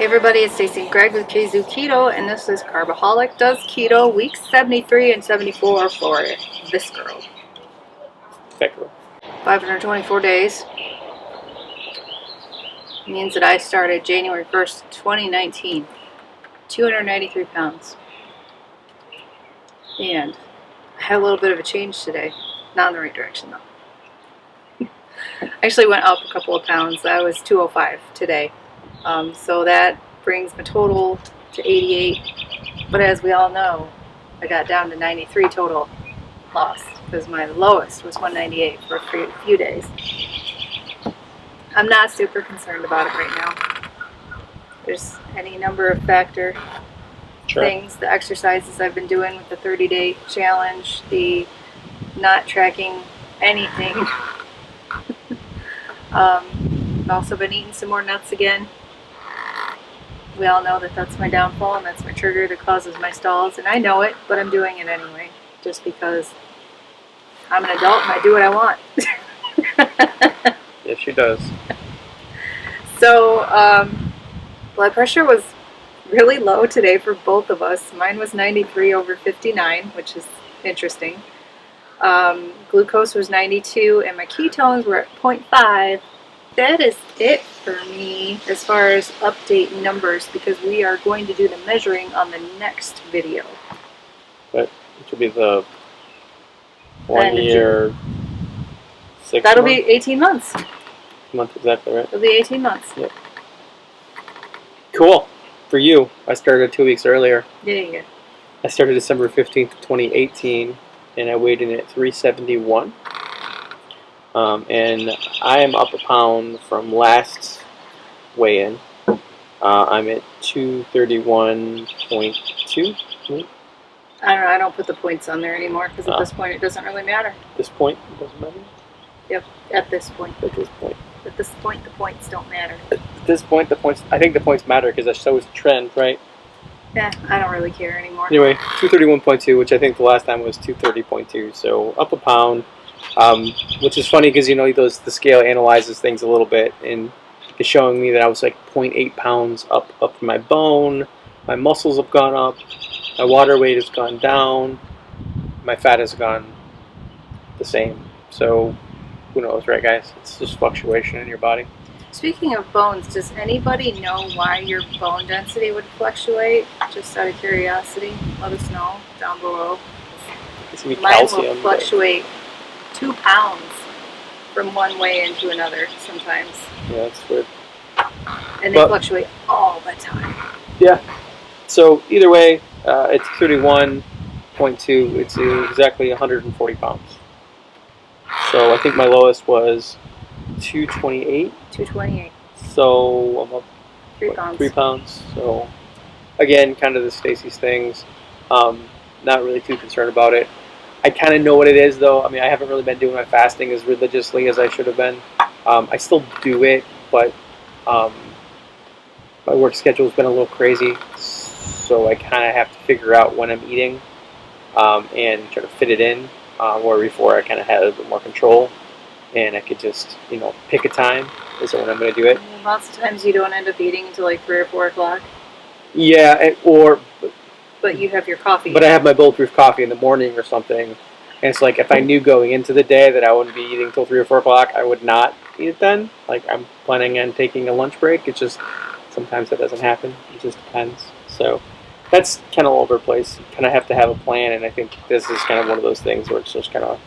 Hey everybody, it's Stacey and Greg with Kzoo Keto, and this is Carbaholic Does Keto, weeks 73 and 74 for this girl. That girl. 524 days. Means that I started January 1st, 2019. 293 pounds. And I had a little bit of a change today. Not in the right direction though. I actually went up a couple of pounds. I was 205 today. So that brings my total to 88, but as we all know, I got down to 93 total lost because my lowest was 198 for a few days. I'm not super concerned about it right now. There's any number of things, the exercises I've been doing with the 30-day challenge, the not tracking anything. I've also been eating some more nuts again. We all know that that's my downfall and that's my trigger that causes my stalls, and I know it, but I'm doing it anyway, just because I'm an adult and I do what I want. Yes, she does. So, blood pressure was really low today for both of us. Mine was 93 over 59, which is interesting. Glucose was 92, and my ketones were at 0.5. That is it for me as far as update numbers, because we are going to do the measuring on the next video. But which will be the 1 year, 6 That'll months? be 18 months. Month exactly, right? It'll be 18 months. Yep. Cool. For you, I started 2 weeks earlier. Yeah. I started December 15th, 2018, and I weighed in at 371. And I am up a pound from last weigh-in. I'm at 231.2. I don't know. I don't put the points on there anymore because at this point it doesn't really matter. At this point, it doesn't matter? Yep. At this point. At this point. At this point, the points don't matter. At this point, I think the points matter because that shows the trend, right? Yeah, I don't really care anymore. Anyway, 231.2, which I think the last time was 230.2, so up a pound. Which is funny because the scale analyzes things a little bit, and it's showing me that I was like 0.8 pounds up from my bone. My muscles have gone up. My water weight has gone down. My fat has gone the same. So who knows, right, guys? It's just fluctuation in your body. Speaking of bones, does anybody know why your bone density would fluctuate? Just out of curiosity, let us know down below. It's gonna be Mine calcium. will fluctuate 2 pounds from one way into another sometimes. Yeah, that's weird. And they fluctuate all the time. Yeah. So either way, it's 31.2. It's exactly 140 pounds. So I think my lowest was 228. 228. So I'm up 3 pounds. 3 pounds. So again, kind of the Stacey's things. Not really too concerned about it. I kind of know what it is, though. I mean, I haven't really been doing my fasting as religiously as I should have been. I still do it, but my work schedule has been a little crazy, so I kind of have to figure out when I'm eating and try to fit it in. Where before I kind of had a bit more control, and I could just, pick a time is when I'm going to do it. And lots of times you don't end up eating until like 3 or 4 o'clock. Yeah, But you have your coffee. But I have my bulletproof coffee in the morning or something. And it's like if I knew going into the day that I wouldn't be eating till 3 or 4 o'clock, I would not eat it then. Like I'm planning on taking a lunch break. It's just sometimes that doesn't happen. It just depends. So that's kind of all over the place. You kind of have to have a plan, and I think this is kind of one of those things where it's just kind of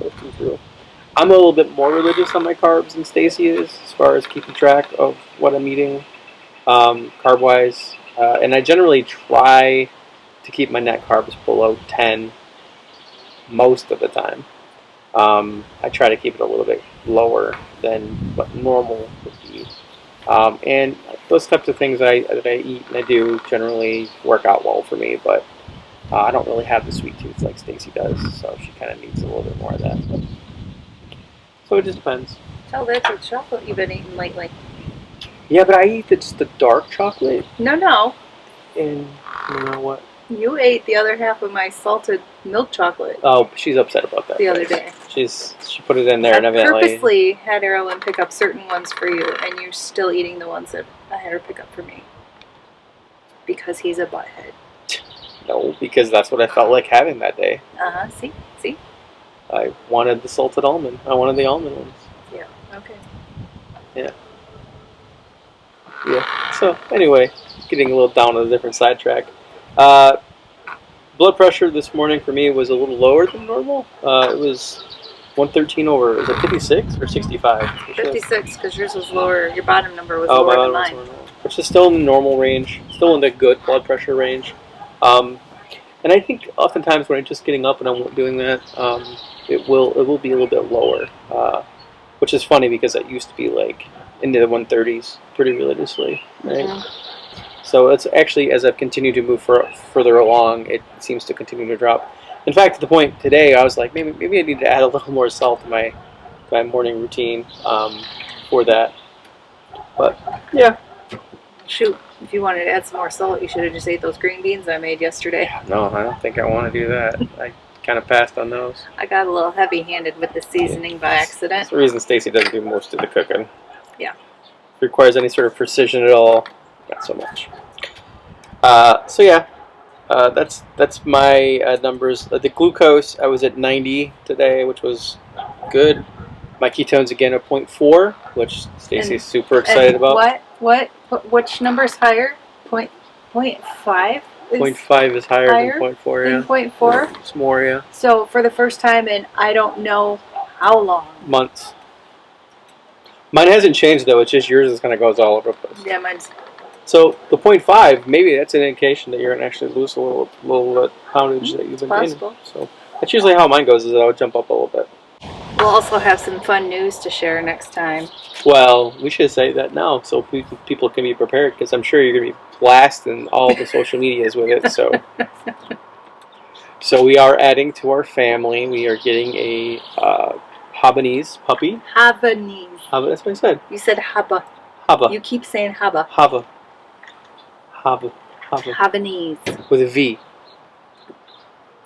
working through. I'm a little bit more religious on my carbs than Stacey is as far as keeping track of what I'm eating carb-wise. And I generally try to keep my net carbs below 10 most of the time. I try to keep it a little bit lower than what normal would be. And those types of things that I eat and I do generally work out well for me, but I don't really have the sweet tooth like Stacey does, so she kind of needs a little bit more of that. But, so it just depends. Tell that to the chocolate you've been eating lately. Yeah, but I eat the dark chocolate. No. And you know what? You ate the other half of my salted milk chocolate. Oh, she's upset about that. The other day. She put it in there and I evidently purposely had Erilyn pick up certain ones for you, and you're still eating the ones that I had her pick up for me. because he's a butthead. No, because that's what I felt like having that day. See. I wanted the salted almond. I wanted the almond ones. Yeah. Okay. Yeah. So anyway, getting a little down on a different sidetrack. Blood pressure this morning for me was a little lower than normal. It was 113 over. Is it 56 or 65? 56, because yours was lower. Your bottom number was Oh, lower my than bottom mine. was lower. Which is still in the normal range. Still in the good blood pressure range. And I think oftentimes when I'm just getting up and I'm doing that, it will be a little bit lower. Which is funny because it used to be like into the 130s pretty religiously, right? Mm-hmm. So it's actually, as I've continued to move further along, it seems to continue to drop. In fact, to the point today, I was like, maybe I need to add a little more salt to my morning routine for that. But yeah. Shoot, if you wanted to add some more salt, you should have just ate those green beans I made yesterday. No, I don't think I want to do that. I kind of passed on those. I got a little heavy-handed with the seasoning by accident. That's the reason Stacy doesn't do most of the cooking. Yeah. If it requires any sort of precision at all, not so much. So yeah, that's my numbers. The glucose, I was at 90 today, which was good. My ketones again at 0.4, which Stacy's super excited about. Which number's higher? 0.5? 0.5 is higher than 0.4, yeah. Than 0.4? It's more, yeah. So for the first time in I don't know how long. Months. Mine hasn't changed though, it's just yours is kind of goes all over the place. Yeah, mine's... So the 0.5, maybe that's an indication that you're going to actually lose a little poundage that you've been gaining. So that's usually how mine goes, is I would jump up a little bit. We'll also have some fun news to share next time. Well, we should say that now so people can be prepared, because I'm sure you're going to be blasting all the social medias with it. So we are adding to our family. We are getting a Habanese puppy. Habanese. That's what I said. You said haba. Haba. You keep saying haba. Haba. Habanese. With a V.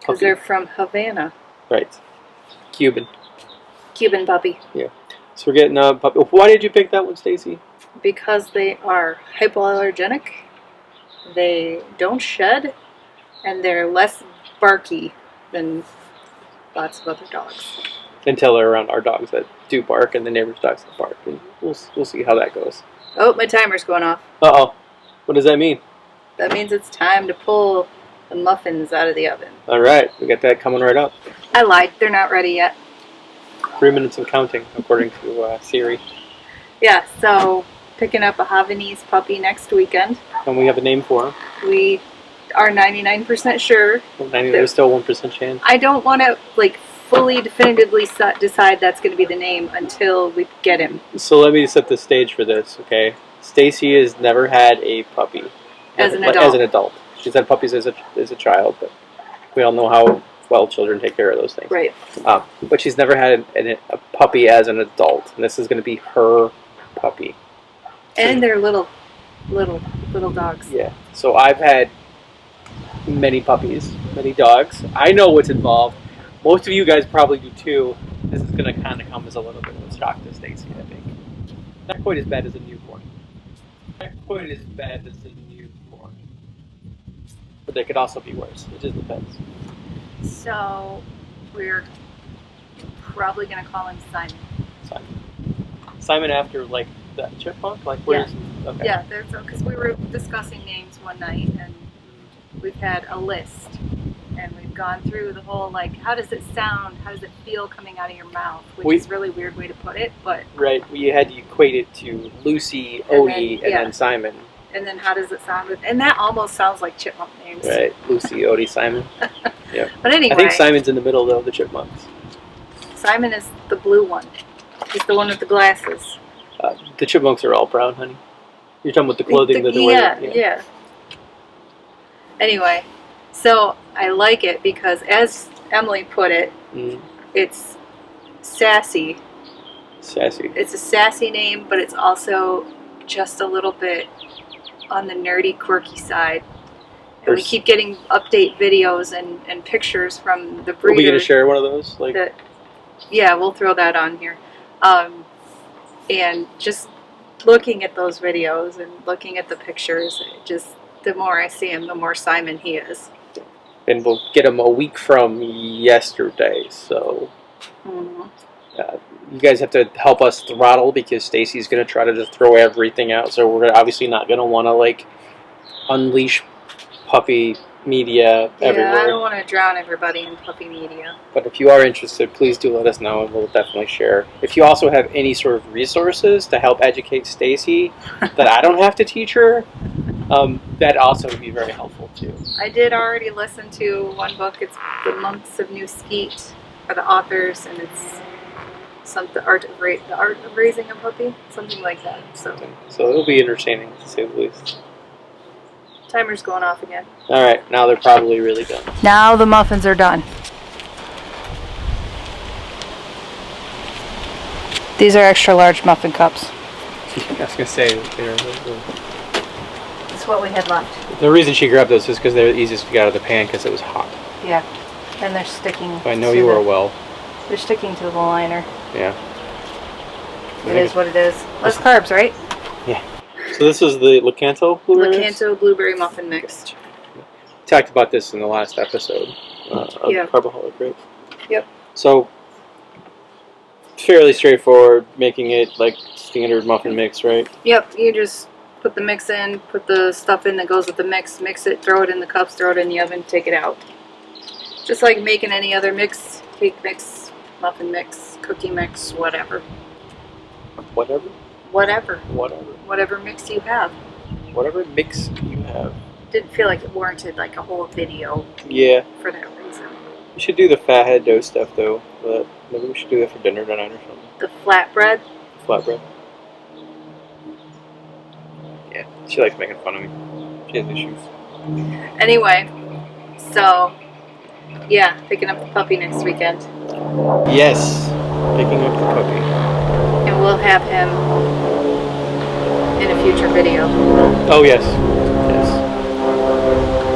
Because they're from Havana. Right. Cuban puppy. Yeah. So we're getting a puppy. Why did you pick that one, Stacy? Because they are hypoallergenic. They don't shed. And they're less barky than lots of other dogs. Until they're around our dogs that do bark and the neighbors' dogs that bark. And we'll see how that goes. Oh, my timer's going off. Uh-oh. What does that mean? That means it's time to pull the muffins out of the oven. All right. We got that coming right up. I lied. They're not ready yet. 3 minutes and counting, according to Siri. Yeah, so picking up a Havanese puppy next weekend. And we have a name for him. We are 99% sure. Well, there's still 1% chance. I don't want to, fully definitively decide that's going to be the name until we get him. So let me set the stage for this, okay? Stacy has never had a puppy. As an adult. She's had puppies as a child, but we all know how well children take care of those things. Right. But she's never had a puppy as an adult, and this is going to be her puppy. And they're little dogs. Yeah. So I've had many puppies, many dogs. I know what's involved. Most of you guys probably do too. This is going to kind of come as a little bit of a shock to Stacy, I think. Not quite as bad as a newborn. But they could also be worse. It just depends. So we're probably going to call him Simon. Simon after, the chipmunk? Yeah. Okay. Yeah, because we were discussing names one night, and we've had a list. And we've gone through the whole, how does it sound? How does it feel coming out of your mouth? Which is a really weird way to put it, but... Right. You had to equate it to Lucy, Odie, and then Simon. And then how does it sound? And that almost sounds like chipmunk names. Right. Lucy, Odie, Simon. Yeah. But anyway... I think Simon's in the middle, though, of the chipmunks. Simon is the blue one. He's the one with the glasses. The chipmunks are all brown, honey. You're talking about the clothing that they're wearing? Yeah. Anyway... So I like it because, as Emily put it, it's sassy. Sassy. It's a sassy name, but it's also just a little bit on the nerdy, quirky side. And we keep getting update videos and pictures from the breeder. Are we going to share one of those? Yeah, we'll throw that on here. And just looking at those videos and looking at the pictures, The more I see him, the more Simon he is. And we'll get him a week from yesterday. So you guys have to help us throttle because Stacy's going to try to just throw everything out. So we're obviously not going to want to like unleash puppy media everywhere. Yeah, I don't want to drown everybody in puppy media. But if you are interested, please do let us know, and we'll definitely share. If you also have any sort of resources to help educate Stacy that I don't have to teach her, that also would be very helpful too. I did already listen to one book. It's The Monks of New Skeet by the authors, and it's the art of raising a puppy, something like that. So it'll be entertaining to say the least. Timer's going off again. All right, now they're probably really done. Now the muffins are done. These are extra large muffin cups. I was gonna say That's what we had left. the reason she grabbed those is because they're the easiest to get out of the pan because it was hot. Yeah, and they're sticking. I know you are well. They're sticking to the liner. Yeah. It is what it is. Less carbs, right? Yeah. So this is the Lecanto blueberry mix? Lecanto blueberry muffin mix. We talked about this in the last episode of Carbaholic, right? Yep. So fairly straightforward, making it like standard muffin mix, right? Yep. You just put the mix in, put the stuff in that goes with the mix, mix it, throw it in the cups, throw it in the oven, take it out. Just like making any other mix, cake mix, muffin mix, cookie mix, whatever. Whatever Whatever mix you have. Whatever mix you have. Didn't feel like it warranted like a whole video. Yeah. For that reason. We should do the fathead dough stuff though. But maybe we should do that for dinner tonight or something. The flatbread. Flatbread. Yeah, she likes making fun of me. She has issues. Anyway, so yeah, picking up the puppy next weekend. Yes, picking up the puppy. And we'll have him in a future video. Oh yes, yes.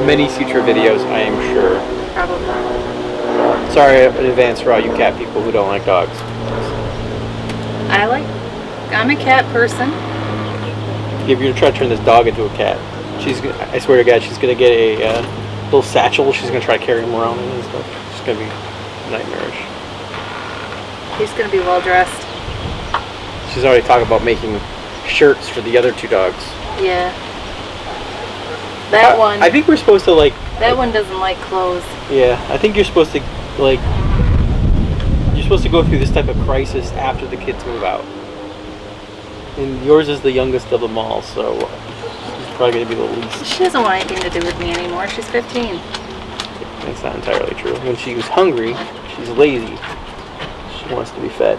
Many future videos, I am sure. Probably. Sorry in advance for all you cat people who don't like dogs. I'm a cat person. If you're gonna try to turn this dog into a cat, I swear to God, she's gonna get a little satchel. She's gonna try to carry him around and stuff. It's gonna be nightmarish. He's gonna be well dressed. She's already talking about making shirts for the other two dogs. Yeah. That one. I think we're supposed to like. That one doesn't like clothes. Yeah, I think you're supposed to like. You're supposed to go through this type of crisis after the kids move out. And yours is the youngest of them all, so she's probably gonna be the least. She doesn't want anything to do with me anymore. She's 15. That's not entirely true. When she was hungry, she's lazy. She wants to be fed.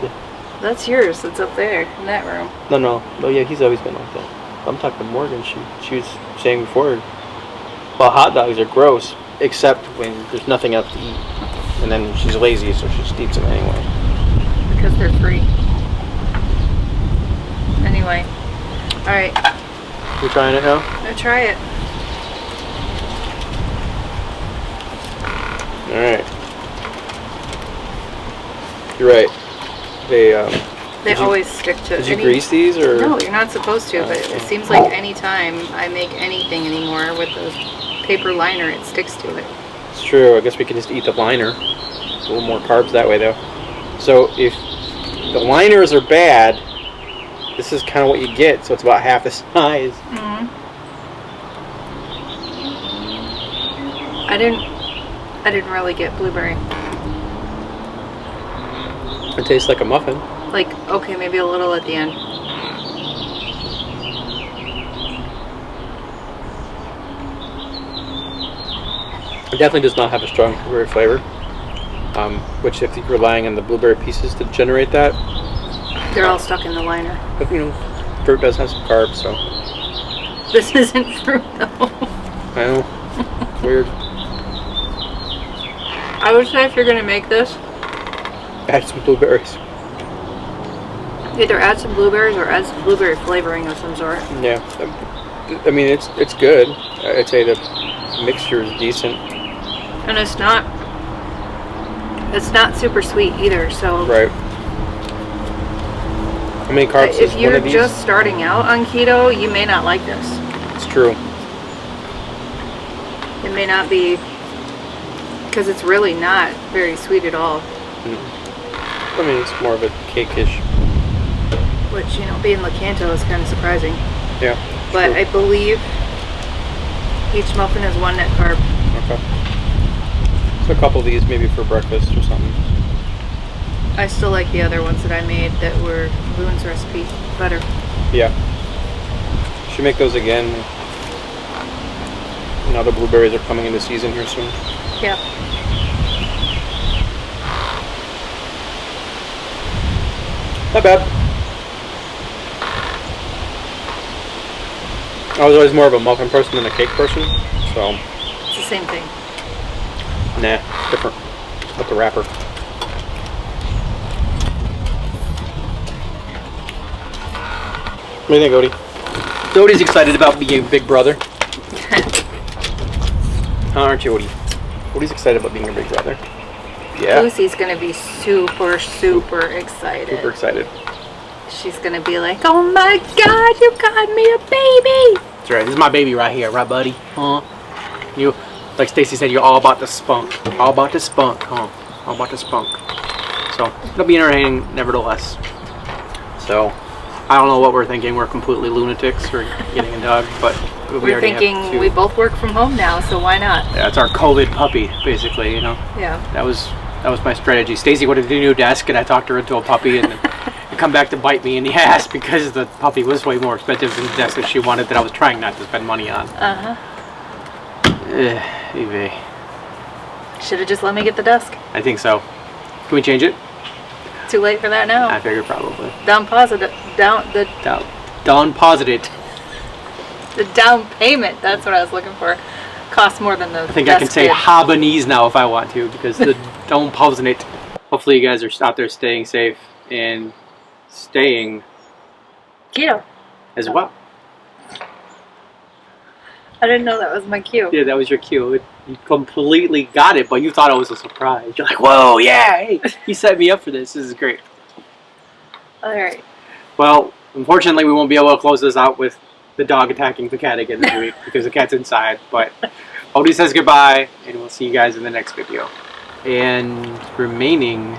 That's yours. It's up there in that room. No. Oh yeah, he's always been like that. I'm talking to Morgan. She was saying before, well, hot dogs are gross, except when there's nothing else to eat. And then she's lazy, so she just eats them anyway. Because they're free. Anyway. Alright. You're trying it now? I'm gonna try it. Alright. You're right. They always stick to it. Did you grease these, or? No, you're not supposed to, but it seems like any time I make anything anymore with the paper liner, it sticks to it. It's true. I guess we can just eat the liner. It's a little more carbs that way, though. So if the liners are bad, this is kind of what you get. So it's about half the size. Mm-hmm. I didn't really get blueberry. It tastes like a muffin. Like, okay, maybe a little at the end. It definitely does not have a strong blueberry flavor. Which, if you're relying on the blueberry pieces to generate that, they're all stuck in the liner. But fruit does have some carbs, so. This isn't fruit, though. I know. It's weird. I would say if you're gonna make this, Add some blueberries. either add some blueberries or add some blueberry flavoring of some sort. Yeah, I mean it's good. I'd say the mixture is decent. And it's not super sweet either. So Right. How many carbs is if one you're of these? just starting out on keto, you may not like this. It's true. It may not be, because it's really not very sweet at all. I mean, it's more of a cake-ish. Which, you know, being Lakanto is kind of surprising. Yeah. But true. I believe each muffin is 1 net carb. Okay. So a couple of these maybe for breakfast or something. I still like the other ones that I made that were Boone's recipe better. Yeah. Should make those again. Now the blueberries are coming into season here soon. Yeah. Not bad. I was always more of a muffin person than a cake person, so It's the same thing. nah, different with the wrapper. What do you think, Odie? Odie's excited about being big brother. Aren't you, Odie? Odie's excited about being a big brother. Yeah. Lucy's gonna be super excited. Super excited. She's gonna be like, "Oh my God, you got me a baby!" That's right. This is my baby right here, right, buddy? Huh? You, like Stacy said, you're all about the spunk. All about the spunk, huh? All about the spunk. So it'll be entertaining, nevertheless. So I don't know what we're thinking. We're completely lunatics for getting a dog, but We're thinking we both work from home now, so why not? Yeah, it's our COVID puppy, basically. You know. Yeah. That was my strategy. Stacy wanted a new desk, and I talked her into a puppy, and it come back to bite me in the ass because the puppy was way more expensive than the desk that she wanted that I was trying not to spend money on. Eevee. Should have just let me get the desk. I think so. Can we change it? Too late for that now. I figured probably. Down positive. Dawn posited. The down payment. That's what I was looking for. Costs more than the. I think I can say Habanese now if I want to because the Dawn posited. Hopefully you guys are out there staying safe and staying keto as well. I didn't know that was my cue. Yeah, that was your cue. You completely got it, but you thought it was a surprise. You're like, whoa, yeah, hey, he set me up for this. This is great. All right. Well, unfortunately, we won't be able to close this out with the dog attacking the cat again this week because the cat's inside. But Odie says goodbye, and we'll see you guys in the next video. And remaining